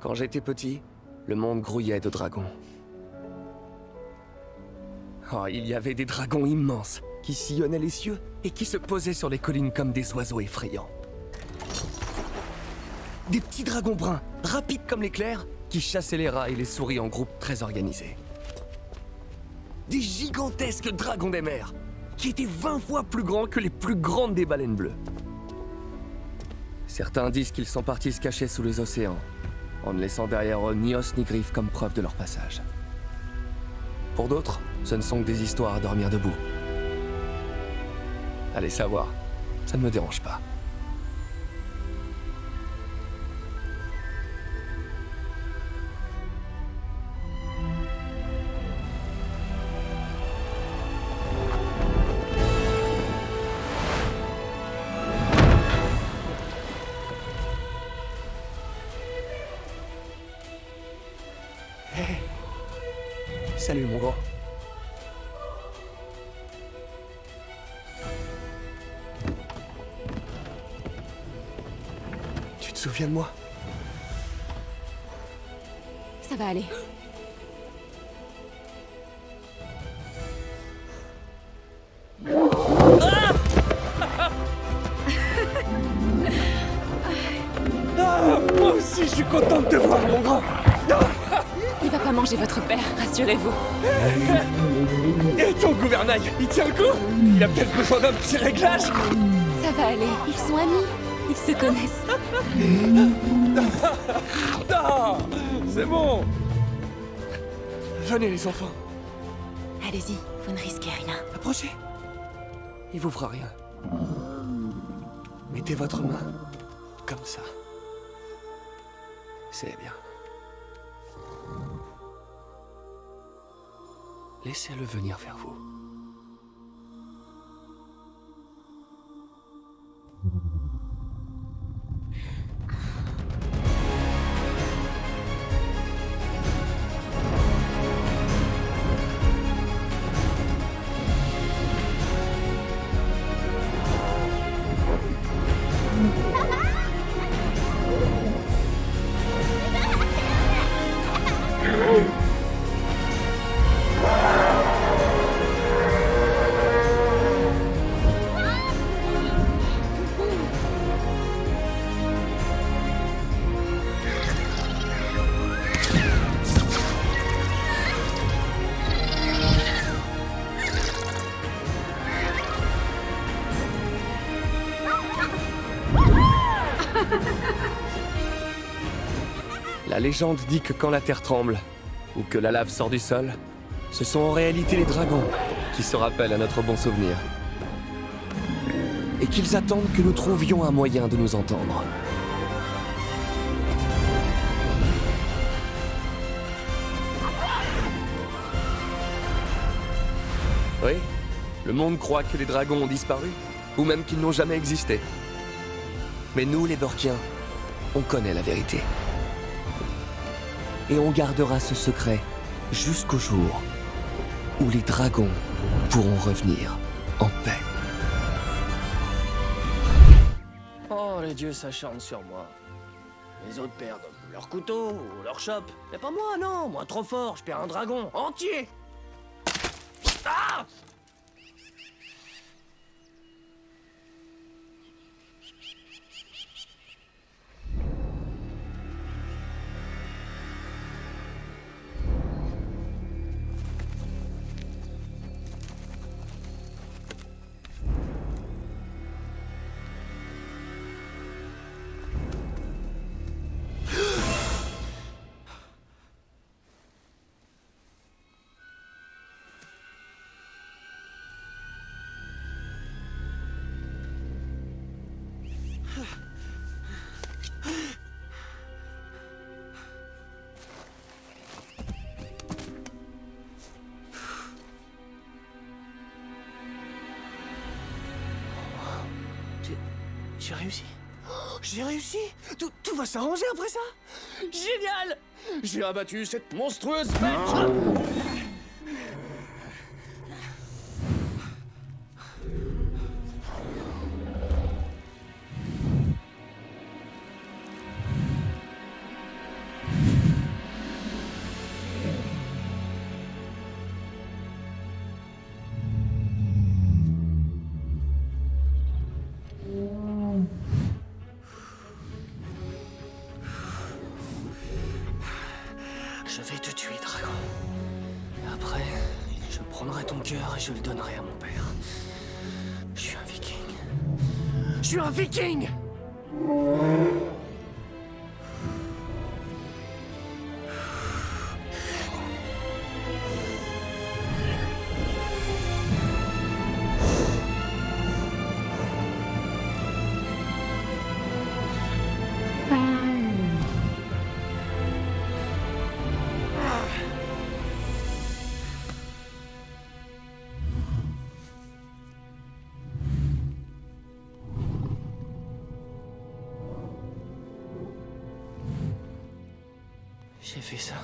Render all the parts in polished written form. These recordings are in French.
Quand j'étais petit, le monde grouillait de dragons. Oh, il y avait des dragons immenses qui sillonnaient les cieux et qui se posaient sur les collines comme des oiseaux effrayants. Des petits dragons bruns, rapides comme l'éclair, qui chassaient les rats et les souris en groupes très organisés. Des gigantesques dragons des mers, qui étaient 20 fois plus grands que les plus grandes des baleines bleues. Certains disent qu'ils sont partis se cacher sous les océans, en ne laissant derrière eux ni os ni griffes comme preuve de leur passage. Pour d'autres, ce ne sont que des histoires à dormir debout. Allez savoir, ça ne me dérange pas. Hey. Salut mon grand. Tu te souviens de moi? Ça va aller. Moi aussi, je suis content de te voir, mon grand. Il va pas manger votre père, rassurez-vous. Et ton gouvernail, il tient le coup? Il a peut-être besoin d'un petit réglage. Ça va aller, ils sont amis. Ils se connaissent. Non, c'est bon. Venez les enfants. Allez-y, vous ne risquez rien. Approchez. Il vous fera rien. Mettez votre main comme ça. C'est bien. Laissez-le venir vers vous. La légende dit que quand la terre tremble, ou que la lave sort du sol, ce sont en réalité les dragons qui se rappellent à notre bon souvenir. Et qu'ils attendent que nous trouvions un moyen de nous entendre. Oui, le monde croit que les dragons ont disparu, ou même qu'ils n'ont jamais existé. Mais nous, les Borkiens, on connaît la vérité. Et on gardera ce secret jusqu'au jour où les dragons pourront revenir en paix. Oh, les dieux s'acharnent sur moi. Les autres perdent leur couteau ou leur chope. Mais pas moi, non. Moi, trop fort, je perds un dragon entier. Ah! J'ai réussi. J'ai réussi. Tout va s'arranger après ça. Génial. J'ai abattu cette monstrueuse bête. Je vais te tuer, dragon. Et après, je prendrai ton cœur et je le donnerai à mon père. Je suis un viking. Je suis un viking! J'ai fait ça.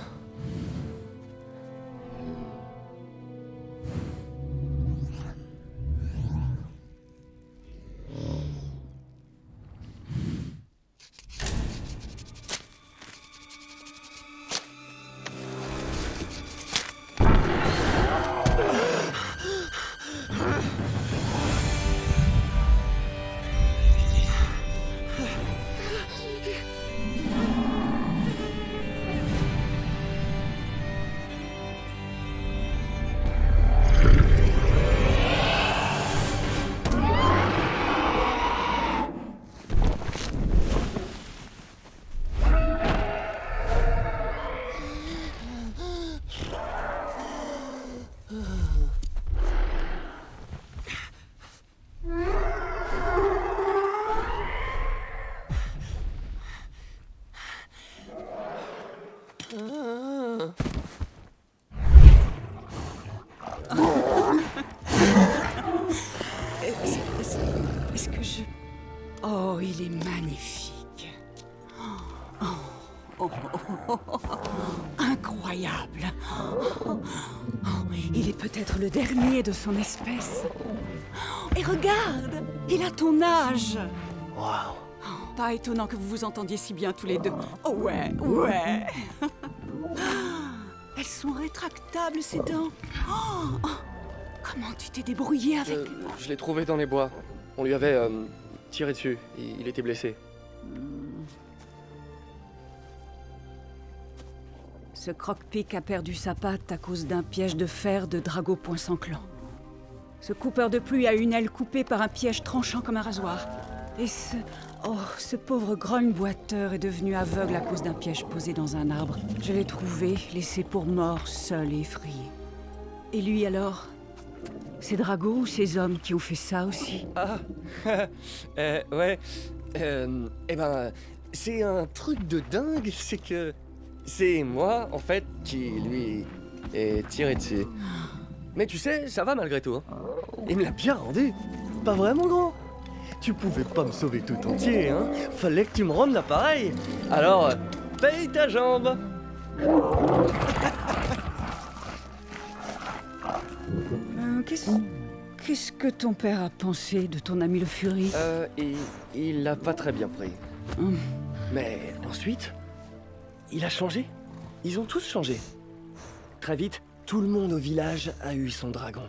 Est-ce que je... Oh, il est magnifique. Incroyable. Il est peut-être le dernier de son espèce. Et regarde, il a ton âge. Waouh. Pas étonnant que vous vous entendiez si bien tous les deux. Oh ouais, ouais. Elles sont rétractables, ces dents. Comment tu t'es débrouillé avec... Je l'ai trouvé dans les bois. On lui avait tiré dessus. Il était blessé. Ce croque-pic a perdu sa patte à cause d'un piège de fer de Drago Poing-Sanglant. Ce coupeur de pluie a une aile coupée par un piège tranchant comme un rasoir. Et ce pauvre grogne-boiteur est devenu aveugle à cause d'un piège posé dans un arbre. Je l'ai trouvé, laissé pour mort, seul et effrayé. Et lui alors? C'est Drago ou ces hommes qui ont fait ça aussi? Ah, ouais. C'est un truc de dingue, c'est que... C'est moi, en fait, qui lui ai tiré dessus. Mais tu sais, ça va malgré tout. Hein. Il me l'a bien rendu. Pas vraiment grand. Tu pouvais pas me sauver tout entier, hein. Fallait que tu me rendes l'appareil. Alors, paye ta jambe. Qu'est-ce que ton père a pensé de ton ami le Fury? Il l'a pas très bien pris. Mais ensuite, il a changé. Ils ont tous changé. Très vite, tout le monde au village a eu son dragon.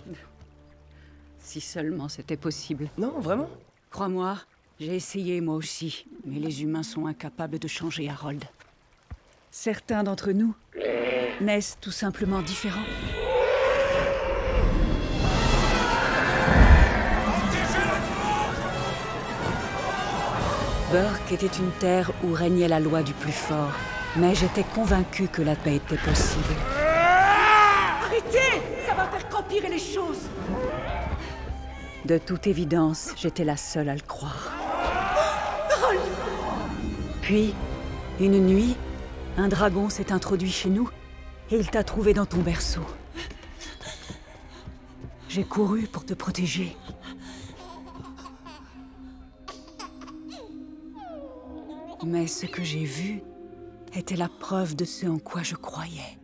Si seulement c'était possible. Non, vraiment? Crois-moi, j'ai essayé moi aussi, mais les humains sont incapables de changer Harold. Certains d'entre nous naissent tout simplement différents. Burke était une terre où régnait la loi du plus fort, mais j'étais convaincu que la paix était possible. Arrêtez! Ça va faire qu'empirer les choses! De toute évidence, j'étais la seule à le croire. Harold! Puis, une nuit, un dragon s'est introduit chez nous et il t'a trouvé dans ton berceau. J'ai couru pour te protéger. Mais ce que j'ai vu était la preuve de ce en quoi je croyais.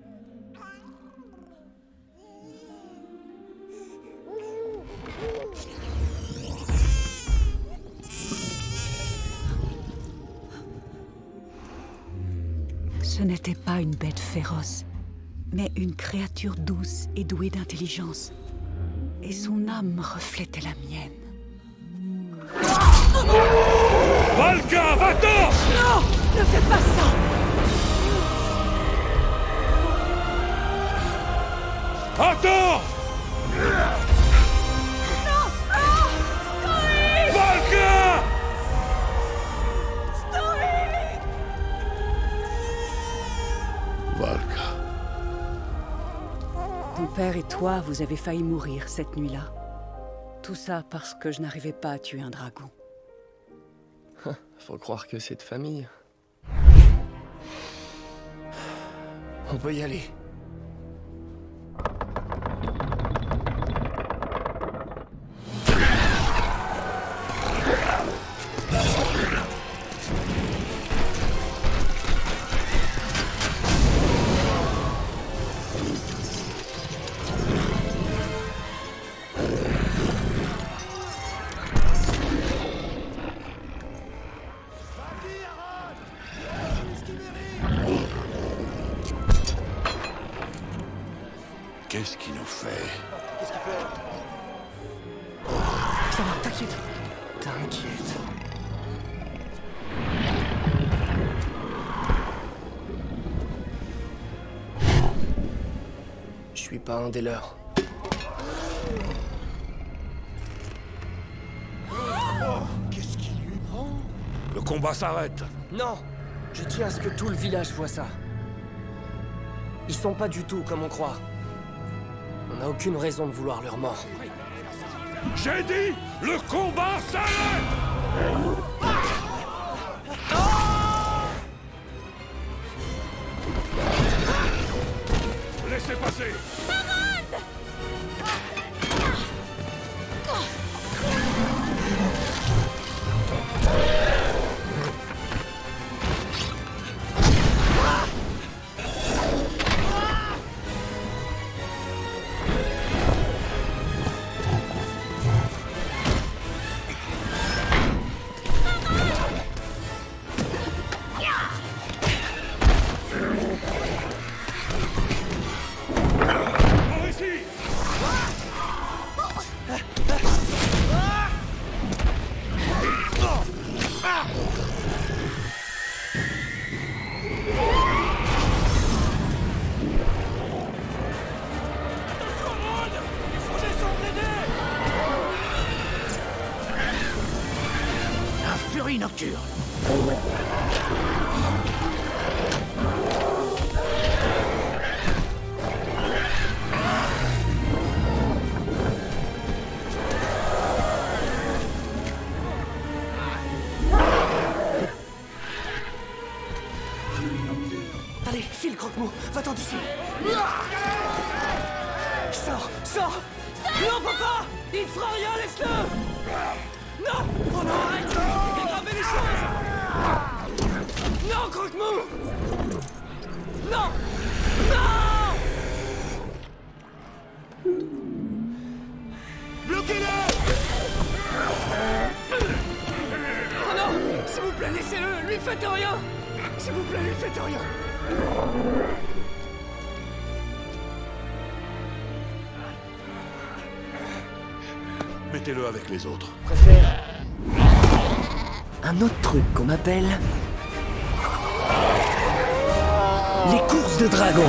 Ce n'était pas une bête féroce, mais une créature douce et douée d'intelligence. Et son âme reflétait la mienne. Valka, va-t'en! Non! Ne fais pas ça! Attends! Valka! Valka. Ton père et toi, vous avez failli mourir cette nuit-là. Tout ça parce que je n'arrivais pas à tuer un dragon. Faut croire que c'est de famille. On peut y aller. Qu'est-ce qu'il nous fait? Qu'est-ce qu'il fait? Ça va, t'inquiète. T'inquiète. Je suis pas un des leurs. Qu'est-ce qui lui prend? Le combat s'arrête. Non! Je tiens à ce que tout le village voit ça. Ils sont pas du tout comme on croit. On n'a aucune raison de vouloir leur mort. J'ai dit, le combat s'arrête! Laissez passer! Par ici! La furie nocturne! Allez, file, Croque-Mou, va-t'en d'ici. Sors, sors. Non, papa! Il ne fera rien, laisse-le! Non! Oh non, arrête! Tu fais dégraver les choses! Non, Croque-Mou! Non! Non! Bloquez-le! Oh non! S'il vous plaît, laissez-le! Lui faites rien! S'il vous plaît, lui faites rien! Mettez-le avec les autres. Préfère un autre truc qu'on m'appelle les courses de dragons.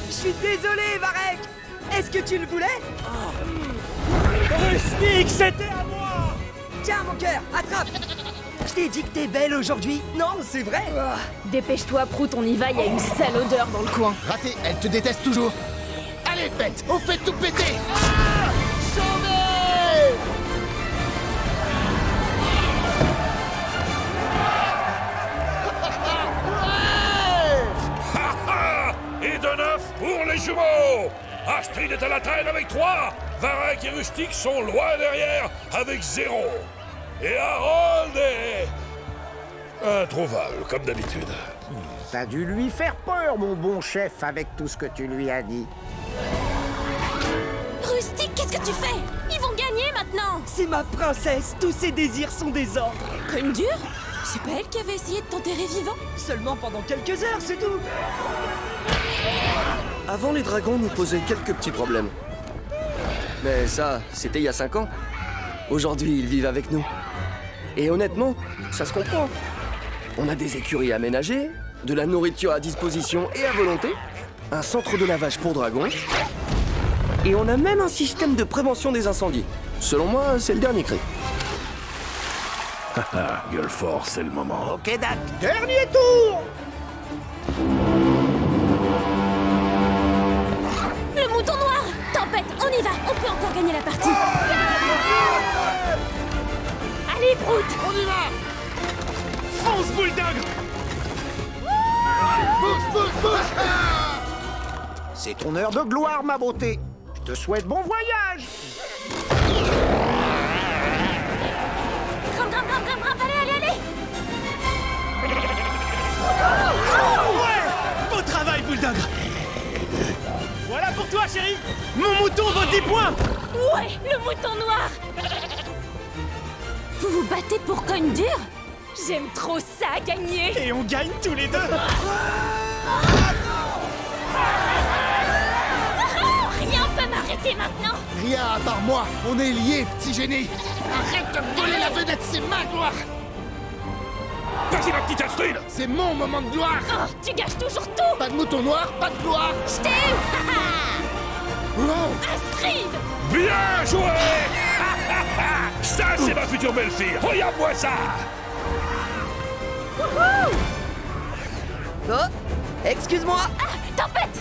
Je suis désolé, Varek. Est-ce que tu le voulais? Rustique, c'était à moi. Tiens, mon cœur, attrape. Je t'ai dit que t'es belle aujourd'hui. Non, c'est vrai. Dépêche-toi, Prout, on y va, il y a une sale odeur dans le coin. Raté, elle te déteste toujours. Allez, pète, on fait tout péter. Et de 9 pour les jumeaux! Astrid est à la traîne avec 3. Varek et Rustique sont loin derrière avec 0. Et Harold est... introuvable, comme d'habitude. T'as dû lui faire peur, mon bon chef, avec tout ce que tu lui as dit. Rustique, qu'est-ce que tu fais? Ils vont gagner maintenant! C'est ma princesse. Tous ses désirs sont des ordres. Cogne dure? C'est pas elle qui avait essayé de t'enterrer vivant? Seulement pendant quelques heures, c'est tout. Avant, les dragons nous posaient quelques petits problèmes. Mais ça, c'était il y a 5 ans. Aujourd'hui, ils vivent avec nous. Et honnêtement, ça se comprend. On a des écuries aménagées, de la nourriture à disposition et à volonté, un centre de lavage pour dragons, et on a même un système de prévention des incendies. Selon moi, c'est le dernier cri. Haha, gueule fort, c'est le moment. Ok, Dak, dernier tour. Le mouton noir! Tempête, on y va! On peut encore gagner la partie! Allez, Brute! On y va! Fonce, Bulldog! Bouge, bouge, bouge! C'est ton heure de gloire, ma beauté. Je te souhaite bon voyage. Grimpe, grimpe, grimpe, grimpe, grimpe! Allez, allez, allez! Ouais! Beau travail, Bulldog! Voilà pour toi, chérie! Mon mouton vaut 10 points! Ouais, le mouton noir! Vous vous battez pour cogne dure? J'aime trop ça, gagner! Et on gagne tous les deux! Rien peut m'arrêter maintenant! Rien à part moi, on est liés, petit génie! Arrête de voler la vedette, c'est ma gloire! Vas-y, ma petite Astrid! C'est mon moment de gloire! Oh, tu gâches toujours tout! Pas de mouton noir, pas de gloire! Je t'ai eu! Oh. Astrid! Bien joué! Ça, c'est ma future belle-fille! Regarde-moi ça! Oh, excuse-moi. Ah, tempête!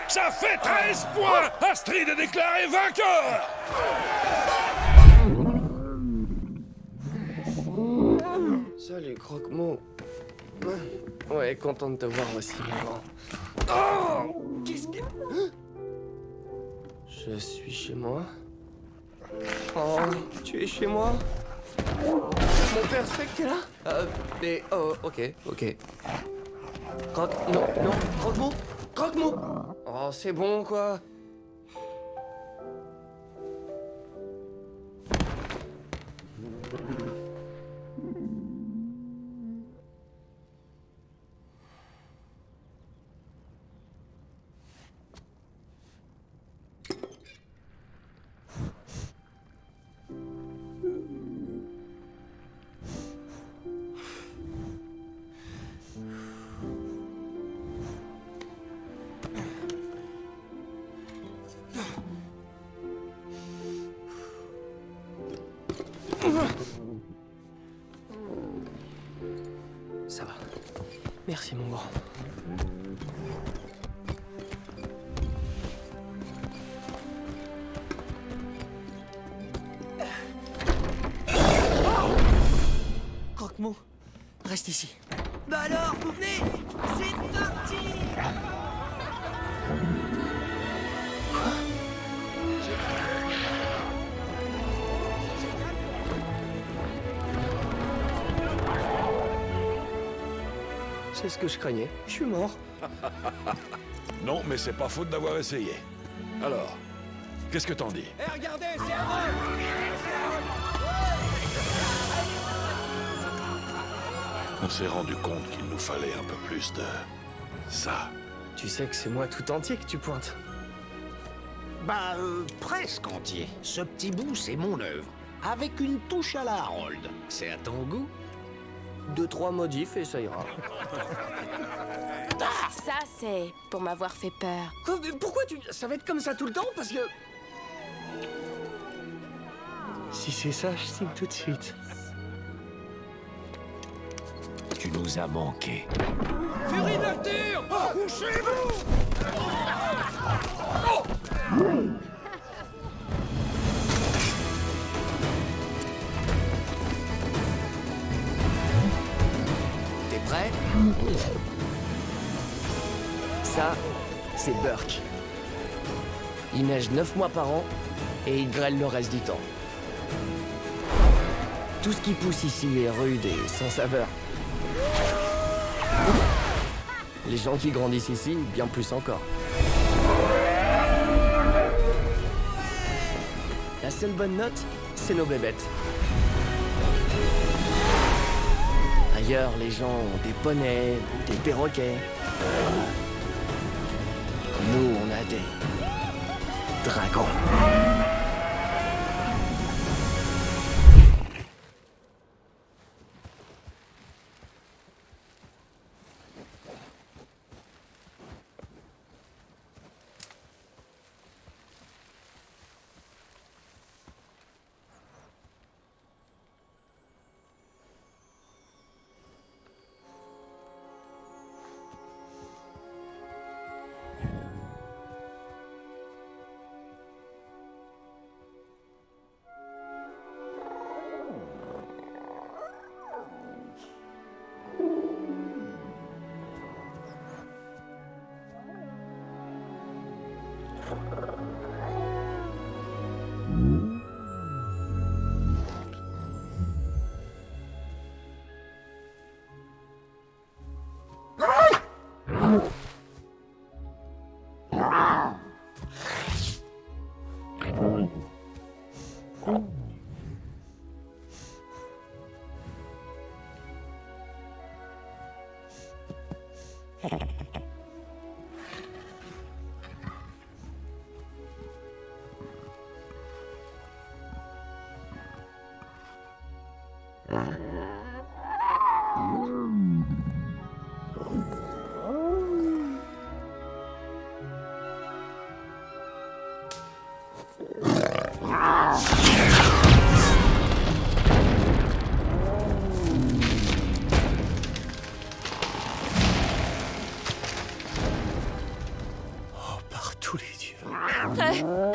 Ça fait 13 points! Astrid est déclaré vainqueur! Salut, Croque-Mot. Ouais, content de te voir aussi, maman. Oh! Qu'est-ce que... Je suis chez moi. Oh, tu es chez moi? Mon père sait que t'es là? Mais... Oh, ok. Croque... Non, Croque-Mot! Croque-Mot! Oh, c'est bon, quoi. Ça va. Merci, mon grand. Croque-Mot, reste ici. Bah alors, vous venez? C'est parti! C'est ce que je craignais. Je suis mort. Non, mais c'est pas faute d'avoir essayé. Alors, qu'est-ce que t'en dis? Eh, regardez, c'est un vol! On s'est rendu compte qu'il nous fallait un peu plus de... ça. Tu sais que c'est moi tout entier que tu pointes. Bah, presque entier. Ce petit bout, c'est mon œuvre. Avec une touche à la Harold. C'est à ton goût? 2-3 modifs et ça ira. Ça, c'est pour m'avoir fait peur. Quoi, mais pourquoi tu... Ça va être comme ça tout le temps? Parce que... Si c'est ça, je signe tout de suite. Tu nous as manqué. Furie nocturne! Couchez-vous! T'es prêt? Ça, c'est Burke. Il neige 9 mois par an et il grêle le reste du temps. Tout ce qui pousse ici est rude et sans saveur. Les gens qui grandissent ici, bien plus encore. La seule bonne note, c'est nos bébêtes. Ailleurs, les gens ont des poneys ou des perroquets. Nous, on a des dragons.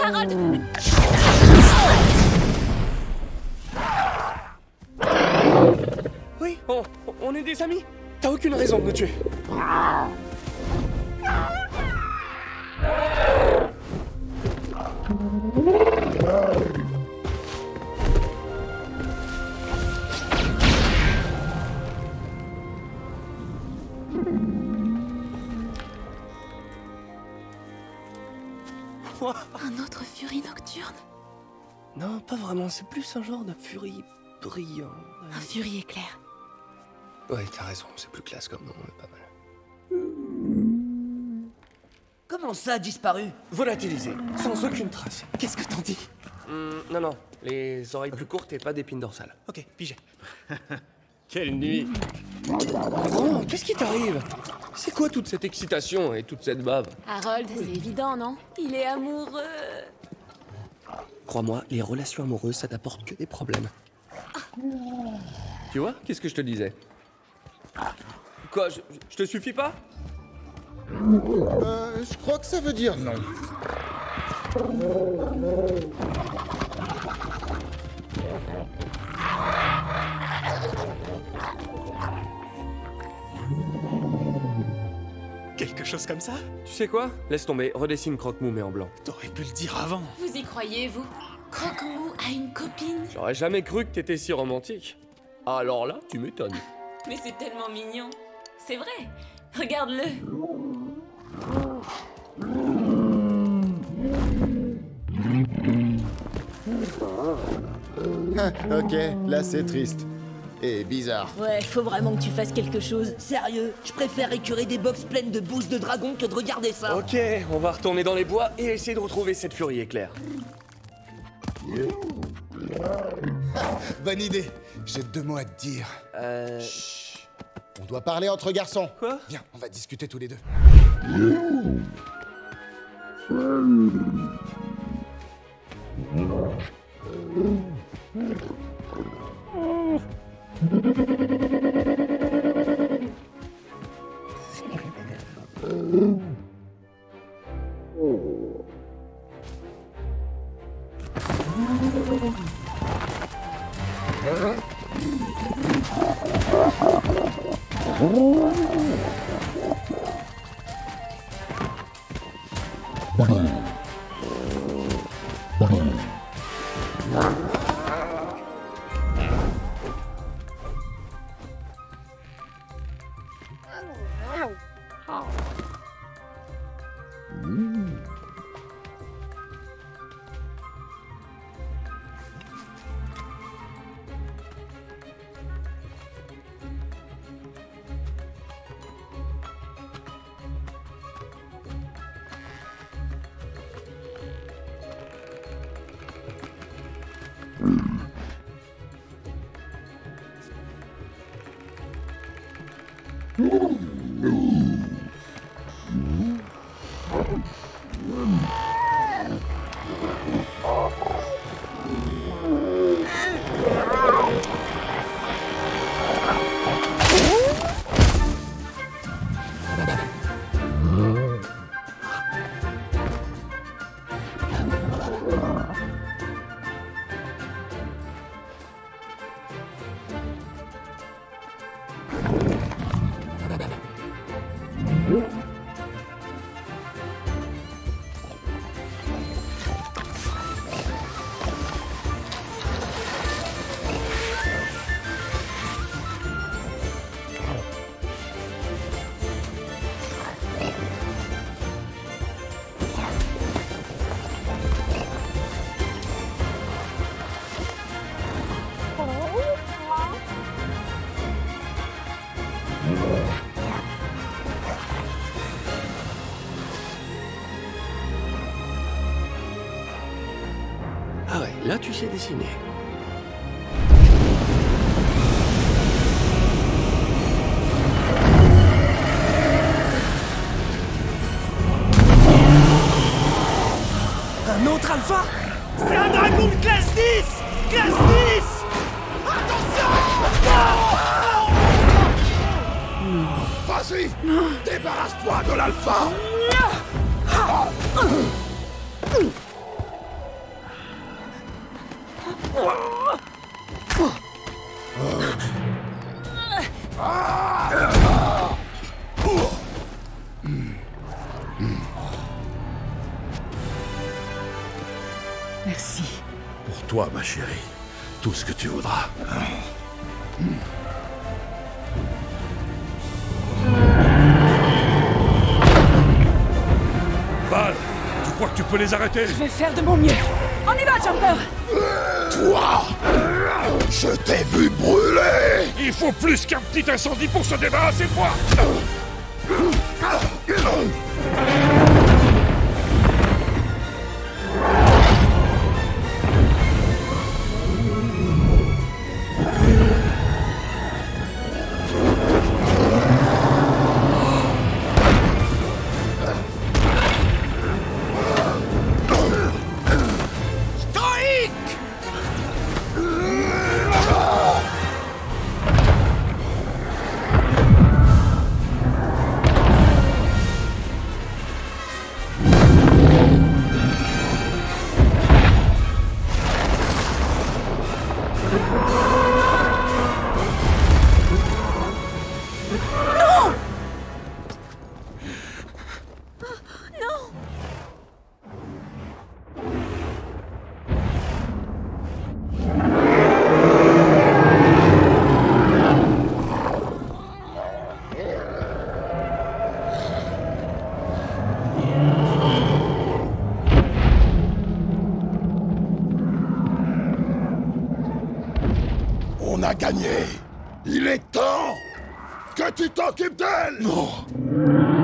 Harold! Oui, on est des amis. T'as aucune raison de me tuer. Un autre furie nocturne? Non, pas vraiment. C'est plus un genre de furie brillant. Un furie éclair. Ouais, t'as raison. C'est plus classe comme nom, mais pas mal. Comment ça, disparu? Volatilisé, sans aucune trace. Qu'est-ce que t'en dis? Non, non. Les oreilles plus courtes et pas d'épines dorsales. Ok, pigé. Quelle nuit! Oh, qu'est-ce qui t'arrive? C'est quoi toute cette excitation et toute cette bave? Harold, c'est évident, non? Il est amoureux. Crois-moi, les relations amoureuses, ça t'apporte que des problèmes. Tu vois? Qu'est-ce que je te disais? Quoi, je te suffis pas? Je crois que ça veut dire non. Quelque chose comme ça? Tu sais quoi? Laisse tomber, redessine Croque-Mou mais en blanc. T'aurais pu le dire avant. Vous y croyez, vous? Croque-Mou a une copine? J'aurais jamais cru que t'étais si romantique. Alors là, tu m'étonnes. Mais c'est tellement mignon. C'est vrai. Regarde-le. Ok, là c'est triste. Et bizarre. Ouais, faut vraiment que tu fasses quelque chose. Sérieux, je préfère écurer des box pleines de bousses de dragon que de regarder ça. Ok, on va retourner dans les bois et essayer de retrouver cette furie éclair. Bonne idée. J'ai 2 mots à te dire. Chut. On doit parler entre garçons. Quoi? Viens, on va discuter tous les deux. Là, tu sais dessiner. Un autre alpha? C'est un dragon de classe 10! Classe 10! Attention! Vas-y! Débarrasse-toi de l'alpha! Merci. Pour toi, ma chérie, tout ce que tu voudras. Val, tu crois que tu peux les arrêter? Je vais faire de mon mieux. On y va, Jumper! Toi! Je t'ai vu brûler! Il faut plus qu'un petit incendie pour se débarrasser de moi! On a gagné! Il est temps que tu t'occupes d'elle! Non!